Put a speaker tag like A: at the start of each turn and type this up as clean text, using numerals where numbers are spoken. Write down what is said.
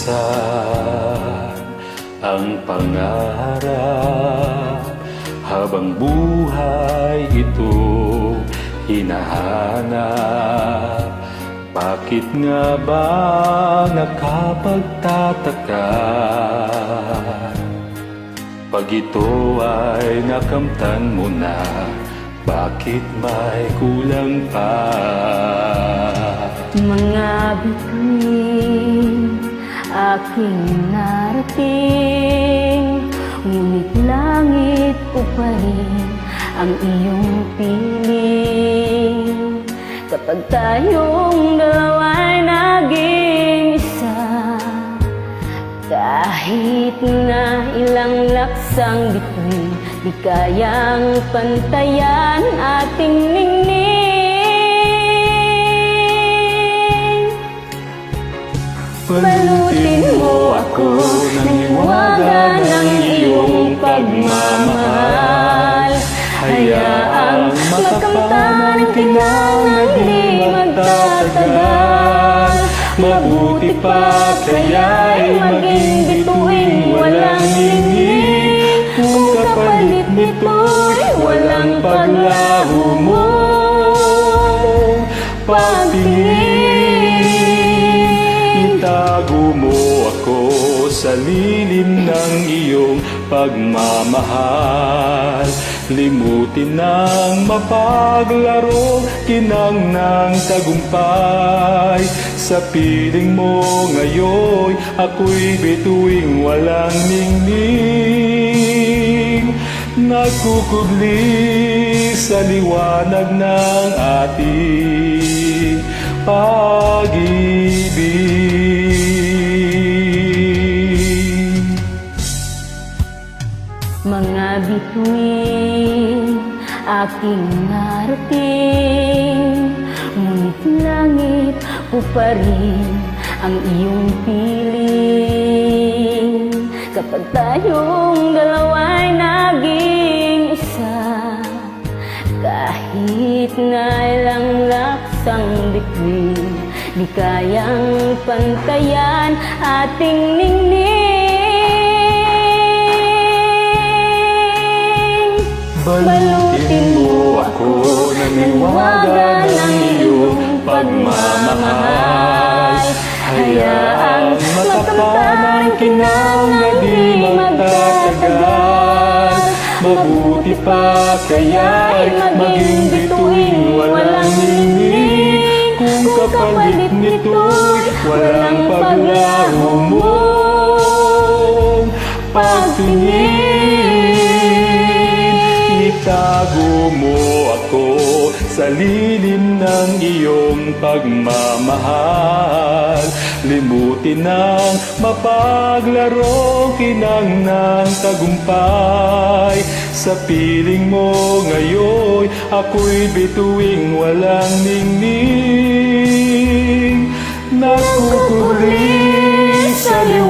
A: minsan ang pangarap, habang buhay ito hinahanap. Bakit nga ba nakapagtataka pag ito ay nakamtan mo na? Bakit may kulang pa?
B: Mga bituin aking narating, ngunit langit ko pa rin ang iyong piling. Kapag tayong dalawa'y naging isa, kahit na ilang laksang bituin, di kayang pantayan ating ningning. Balutin mo ako ng hiwaga ng iyong pagmamahal. Hayaang makamtan ang kinang di magtatagal. Mabuti pa kaya'y maging bituing walang ningning, kung kapalit nito'y walang paglaho mo. Pagtingin, itago mo ako sa lilim ng iyong pagmamahal. Limutin ang mapaglaro, kinang ng tagumpay. Sa piling mo ngayon, ako'y bituing walang ningning. Nagkukubli sa liwanag ng ating pag-ibig. Mga bituin aking narating, ngunit langit ko pa rin ang iyong piling. Kapag tayong dalawa'y naging isa, kahit na ilang laksang bituin, di kayang pantayan ating ningning.
A: Balutin mo ako ng hiwaga ng iyong pagmamahal. Hayaang makamtan ang kinang na di magtatagal. Mabuti pa kaya'y maging bituing walang ningning, kung kapalit nito'y walang paglaho mo. Pagtingin, itago mo ako sa lilim ng iyong pagmamahal. Limutin ang mapaglaro, kinang ng tagumpay. Sa piling mo ngayon, ako'y bituing walang ningning. Nagkukuli sa liwanag